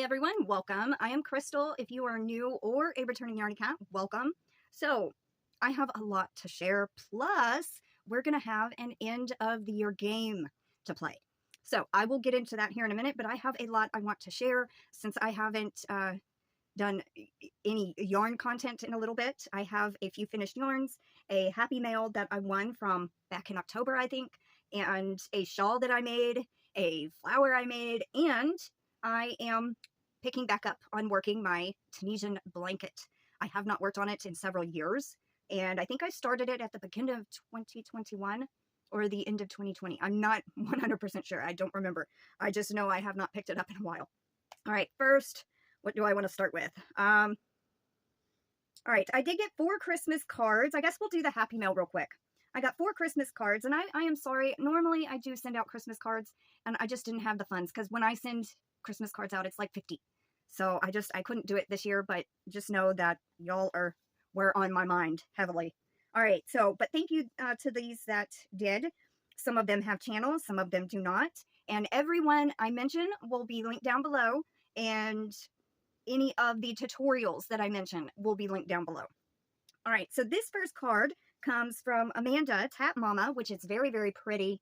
everyone, welcome. I am Crystal. If you are new or a returning Yarny Cat, welcome. So I have a lot to share, plus we're going to have an end of the year game to play. So I will get into that here in a minute, but I have a lot I want to share since I haven't done any yarn content in a little bit. I have a few finished yarns, a happy mail that I won from back in October, I think, and a shawl that I made, a flower I made, and I am picking back up on working my Tunisian blanket. I have not worked on it in several years, and I think I started it at the beginning of 2021 or the end of 2020. I'm not 100% sure. I don't remember. I just know I have not picked it up in a while. All right, first, what do I want to start with? All right, I did get 4 Christmas cards. I guess we'll do the happy mail real quick. I got 4 Christmas cards, and I am sorry. Normally, I do send out Christmas cards, and I just didn't have the funds, because when I send Christmas cards out, it's like 50. So I couldn't do it this year, but just know that y'all were on my mind heavily. All right, so, but thank you to these that did. Some of them have channels, some of them do not. And everyone I mention will be linked down below, and any of the tutorials that I mention will be linked down below. All right, so this first card comes from Amanda, Tap Mama, which is very, very pretty.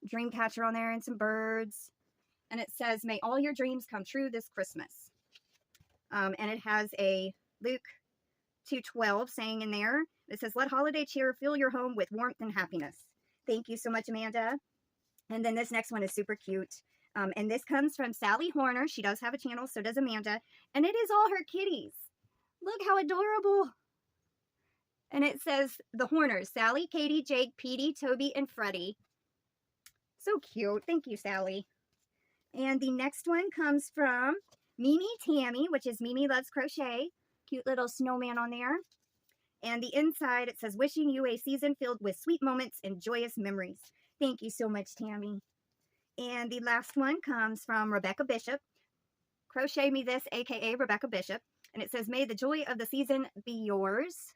Dream catcher on there and some birds. And it says, may all your dreams come true this Christmas. And it has a Luke 2:12 saying in there. It says, let holiday cheer fill your home with warmth and happiness. Thank you so much, Amanda. And then this next one is super cute. And this comes from Sally Horner. She does have a channel, so does Amanda. And it is all her kitties. Look how adorable. And it says the Horners, Sally, Katie, Jake, Petey, Toby, and Freddie. So cute. Thank you, Sally. And the next one comes from Mimi Tammy, which is Mimi Loves Crochet. Cute little snowman on there. And the inside, it says, wishing you a season filled with sweet moments and joyous memories. Thank you so much, Tammy. And the last one comes from Rebecca Bishop. Crochet Me This, aka Rebecca Bishop. And it says, may the joy of the season be yours.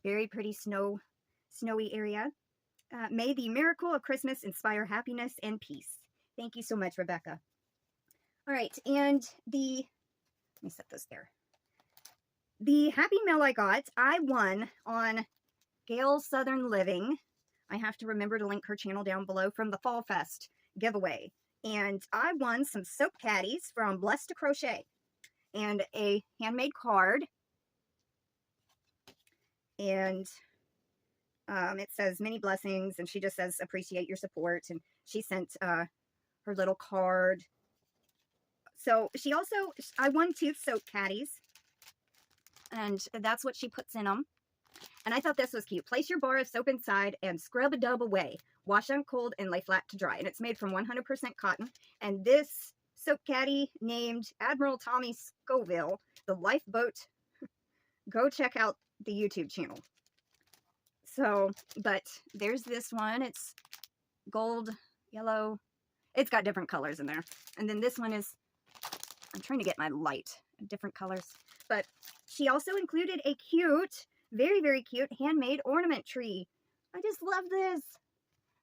Very pretty snowy area. May the miracle of Christmas inspire happiness and peace. Thank you so much, Rebecca. All right, and let me set this there. The happy mail I got, I won on Gail's Southern Living. I have to remember to link her channel down below, from the Fall Fest giveaway. And I won some soap caddies from Blessed to Crochet and a handmade card. And it says many blessings, and she just says appreciate your support, and she sent her little card. So she also, I won 2 soap caddies, and that's what she puts in them. And I thought this was cute. Place your bar of soap inside and scrub a dub away. Wash on cold and lay flat to dry. And it's made from 100% cotton. And this soap caddy named Admiral Tommy Scoville, the lifeboat. Go check out the YouTube channel. So, but there's this one. It's gold, yellow. It's got different colors in there. And then this one is, I'm trying to get my light, different colors. But she also included a cute, very, very cute handmade ornament tree. I just love this.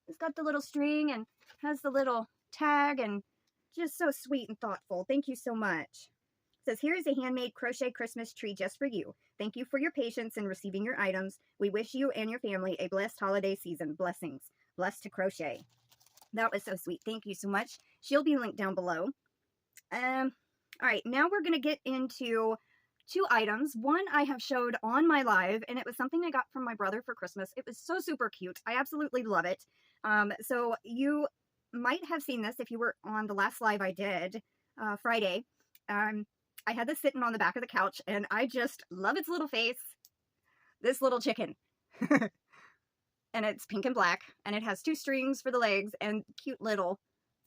It's got the little string and has the little tag, and just so sweet and thoughtful. Thank you so much. It says, here is a handmade crochet Christmas tree just for you. Thank you for your patience in receiving your items. We wish you and your family a blessed holiday season. Blessings. Blessed to Crochet. That was so sweet. Thank you so much. She'll be linked down below. All right, now we're going to get into 2 items. One I have showed on my live, and it was something I got from my brother for Christmas. It was so super cute. I absolutely love it. So you might have seen this if you were on the last live I did Friday. I had this sitting on the back of the couch, and I just love its little face. This little chicken. And it's pink and black, and it has 2 strings for the legs and cute little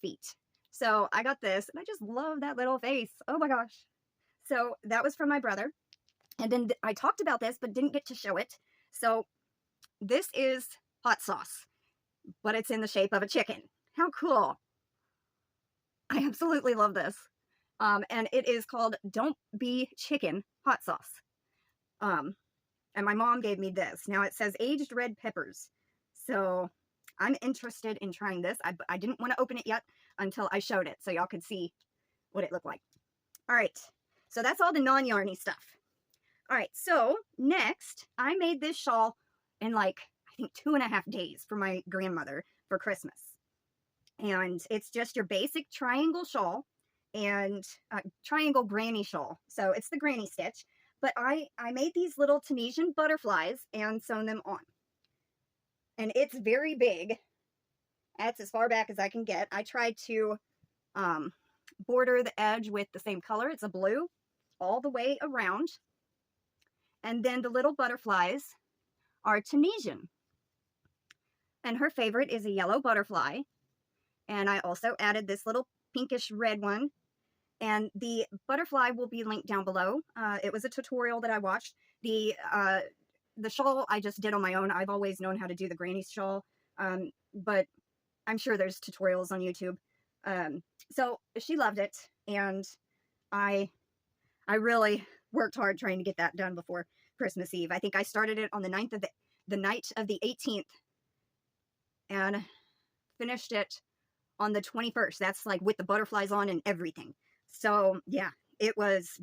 feet. So I got this, and I just love that little face. Oh my gosh. So that was from my brother. And then I talked about this, but didn't get to show it. So this is hot sauce, but it's in the shape of a chicken. How cool. I absolutely love this. And it is called Don't Be Chicken Hot Sauce. And my mom gave me this. Now it says aged red peppers. So I'm interested in trying this. I didn't want to open it yet until I showed it so y'all could see what it looked like. All right, so that's all the non-yarny stuff. All right, so next I made this shawl in like, I think 2.5 days for my grandmother for Christmas. And it's just your basic triangle shawl and triangle granny shawl. So it's the granny stitch, but I made these little Tunisian butterflies and sewn them on. And it's very big. That's as far back as I can get. I tried to border the edge with the same color. It's a blue all the way around. And then the little butterflies are Tunisian. And her favorite is a yellow butterfly. And I also added this little pinkish red one. And the butterfly will be linked down below. It was a tutorial that I watched. The shawl I just did on my own. I've always known how to do the granny shawl. But I'm sure there's tutorials on YouTube. So she loved it. And I really worked hard trying to get that done before Christmas Eve. I think I started it on the night of the 18th and finished it on the 21st. That's like with the butterflies on and everything. So yeah, it was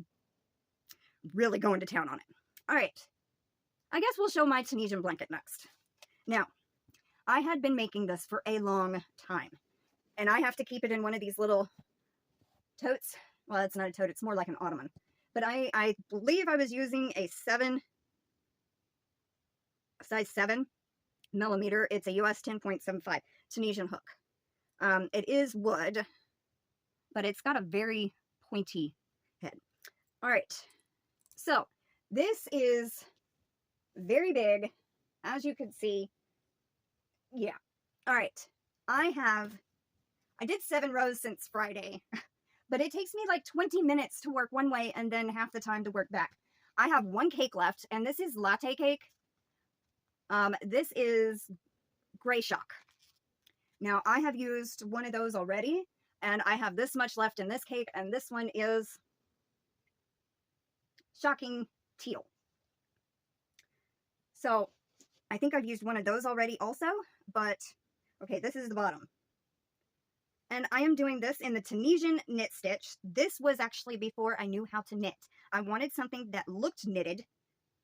really going to town on it. All right, I guess we'll show my Tunisian blanket next. Now, I had been making this for a long time, and I have to keep it in one of these little totes. Well, it's not a tote, it's more like an ottoman. But I believe I was using a size 7 millimeter. It's a US 10.75 Tunisian hook. It is wood, but it's got a very pointy head. All right, so this is very big, as you can see. Yeah. All right, I did 7 rows since Friday. But it takes me like 20 minutes to work one way and then half the time to work back. I have one cake left, and this is latte cake. This is Gray Shock. Now, I have used one of those already, and I have this much left in this cake, and this one is Shocking Teal. So, I think I've used one of those already also, but, okay, this is the bottom. And I am doing this in the Tunisian knit stitch. This was actually before I knew how to knit. I wanted something that looked knitted.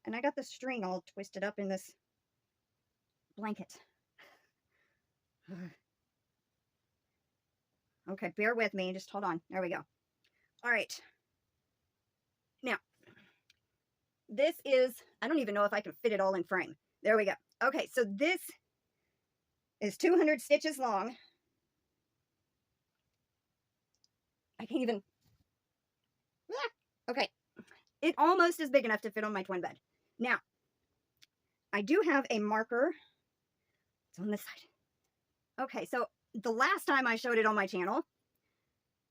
And I got the string all twisted up in this blanket. Okay, bear with me. Just hold on. There we go. All right. Now, this is, I don't even know if I can fit it all in frame. There we go. Okay, so this is 200 stitches long. I can't even, okay, it almost is big enough to fit on my twin bed. Now, I do have a marker, it's on this side. Okay, so the last time I showed it on my channel,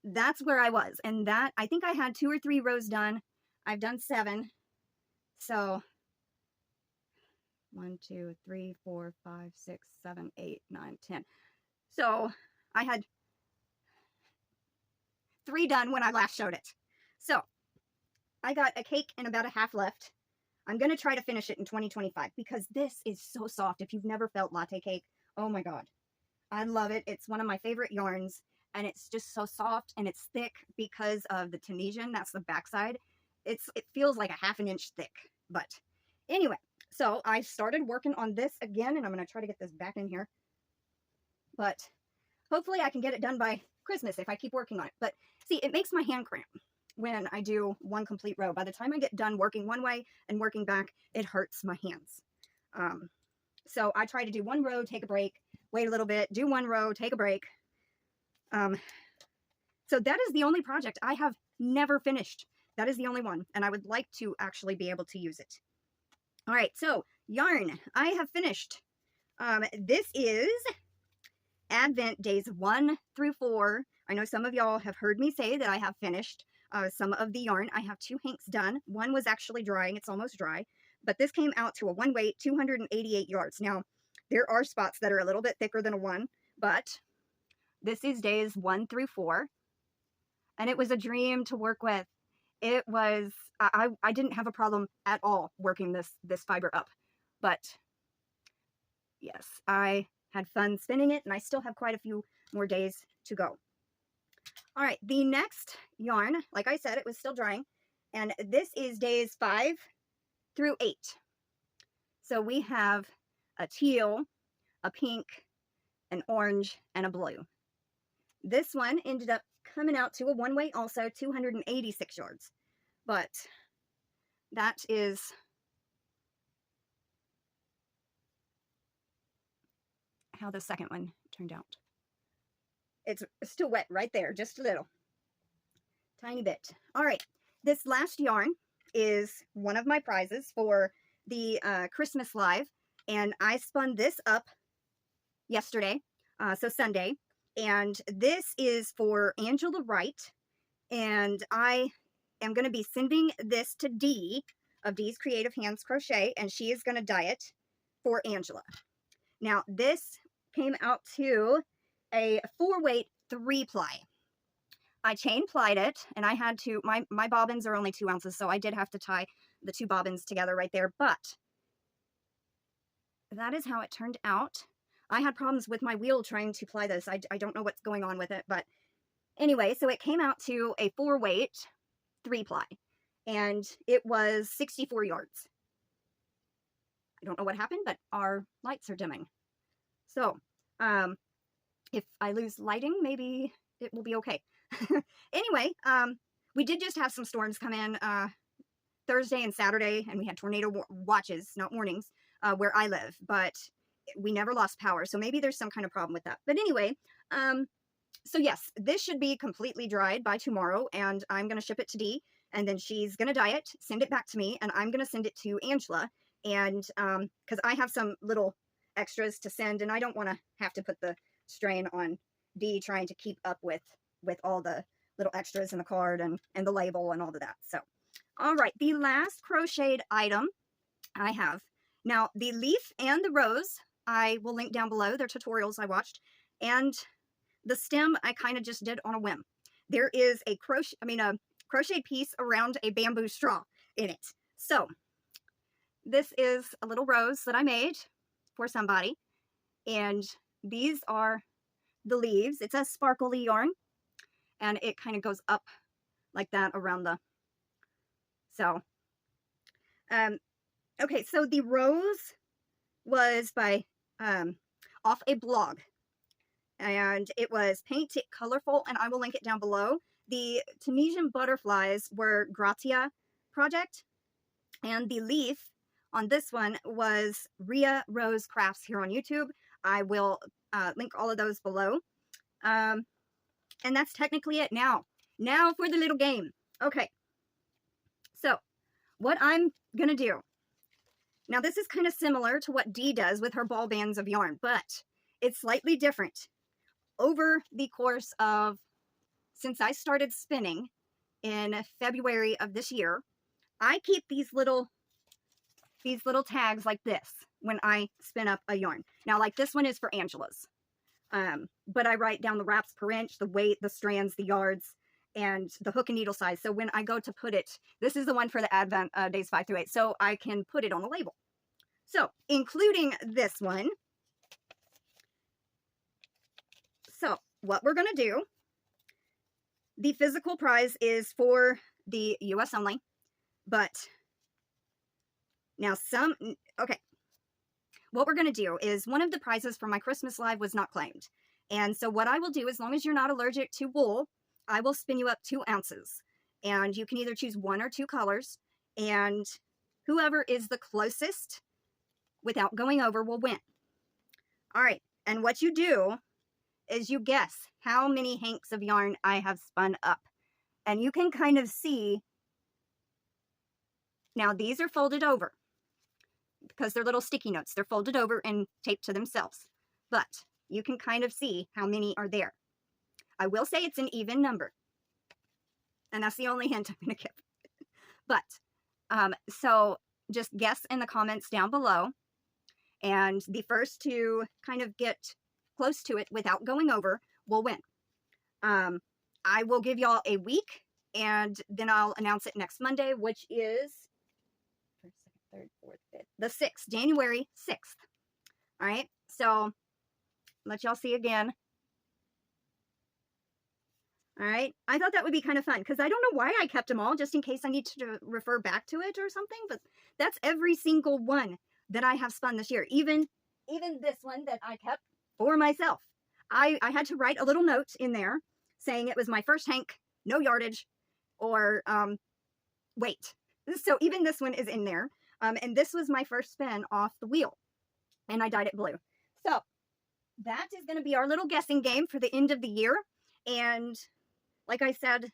that's where I was, and that, I think I had 2 or 3 rows done. I've done 7, so 1, 2, 3, 4, 5, 6, 7, 8, 9, 10. So I had 3 done when I last showed it. So I got a cake and about a half left. I'm going to try to finish it in 2025 because this is so soft. If you've never felt latte cake, oh my God. I love it. It's one of my favorite yarns, and it's just so soft and it's thick because of the Tunisian. That's the backside. It feels like a ½ inch thick. But anyway, so I started working on this again, and I'm going to try to get this back in here. But hopefully I can get it done by Christmas if I keep working on it. But see, it makes my hand cramp when I do one complete row. By the time I get done working one way and working back, it hurts my hands. So I try to do 1 row, take a break, wait a little bit, do 1 row, take a break. So that is the only project I have never finished. That is the only one, and I would like to actually be able to use it. All right, so yarn, I have finished. This is Advent days 1 through 4. I know some of y'all have heard me say that I have finished some of the yarn. I have 2 hanks done. One was actually drying. It's almost dry. But this came out to a 1 weight, 288 yards. Now, there are spots that are a little bit thicker than a 1, but this is days 1 through 4. And it was a dream to work with. It was, I didn't have a problem at all working this fiber up. But yes, I had fun spinning it, and I still have quite a few more days to go. All right, the next yarn, like I said, it was still drying, and this is days 5 through 8. So we have a teal, a pink, an orange, and a blue. This one ended up coming out to a one-weight also, 286 yards. But that is how the second one turned out. It's still wet right there, just a little. Tiny bit. All right, this last yarn is one of my prizes for the Christmas Live, and I spun this up yesterday, so Sunday, and this is for Angela Wright, and I am going to be sending this to Dee of Dee's Creative Hands Crochet, and she is going to dye it for Angela. Now, this came out to a 4-weight 3-ply. I chain plied it, and I had to, my bobbins are only 2 ounces, so I did have to tie the 2 bobbins together right there, but that is how it turned out. I had problems with my wheel trying to ply this. I don't know what's going on with it, but anyway, so it came out to a 4-weight 3-ply, and it was 64 yards. I don't know what happened, but our lights are dimming. So, if I lose lighting, maybe it will be okay. Anyway, we did just have some storms come in Thursday and Saturday, and we had tornado watches, not warnings, where I live, but we never lost power, so maybe there's some kind of problem with that. But anyway, so yes, this should be completely dried by tomorrow, and I'm going to ship it to Dee, and then she's going to dye it, send it back to me, and I'm going to send it to Angela, and because I have some little extras to send, and I don't want to have to put the strain on Dee trying to keep up with all the little extras in the card and the label and all of that. So, all right, the last crocheted item I have. Now, the leaf and the rose, I will link down below. They're tutorials I watched. And the stem, I kind of just did on a whim. There is a crochet piece around a bamboo straw in it. So, this is a little rose that I made for somebody. And these are the leaves. It's a sparkly yarn. And it kind of goes up like that around the, so, okay, so the rose was by, off a blog, and it was Paint It Colorful, and I will link it down below. The Tunisian Butterflies were Gratia project, and the leaf on this one was Ria Rose Crafts here on YouTube. I will link all of those below. And that's technically it. Now for the little game. Okay. So, what I'm going to do. Now, this is kind of similar to what Dee does with her ball bands of yarn, but it's slightly different. Over the course of, since I started spinning in February of this year, I keep these little tags like this when I spin up a yarn. Now, like this one is for Angela's. But I write down the wraps per inch, the weight, the strands, the yards, and the hook and needle size. So when I go to put it, this is the one for the Advent days 5 through 8. So I can put it on a label. So including this one. So what we're going to do, the physical prize is for the US only, but now okay. What we're going to do is one of the prizes for my Christmas Live was not claimed. And so what I will do, as long as you're not allergic to wool, I will spin you up 2 ounces. And you can either choose 1 or 2 colors. And whoever is the closest without going over will win. All right. And what you do is you guess how many hanks of yarn I have spun up. And you can kind of see. Now these are folded over, because they're little sticky notes. They're folded over and taped to themselves. But you can kind of see how many are there. I will say it's an even number. And that's the only hint I'm going to give. But, so just guess in the comments down below. And the first to kind of get close to it without going over will win. I will give y'all a week, and then I'll announce it next Monday, which is third, fourth, fifth, the 6th, January 6th. All right, so let y'all see again. All right. I thought that would be kind of fun because I don't know why I kept them all, just in case I need to refer back to it or something. But that's every single one that I have spun this year. Even this one that I kept for myself. I had to write a little note in there saying it was my first hank, no yardage, or weight. So even this one is in there. And this was my first spin off the wheel. And I dyed it blue. So that is going to be our little guessing game for the end of the year. And like I said,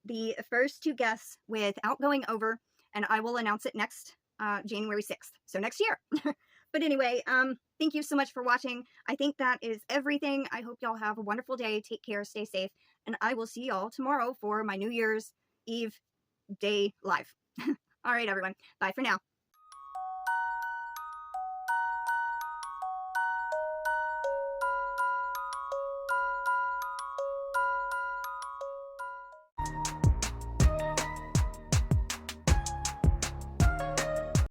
the first to guess without going over, and I will announce it next January 6th. So next year. But anyway, thank you so much for watching. I think that is everything. I hope y'all have a wonderful day. Take care, stay safe, and I will see y'all tomorrow for my New Year's Eve day live. All right, everyone. Bye for now.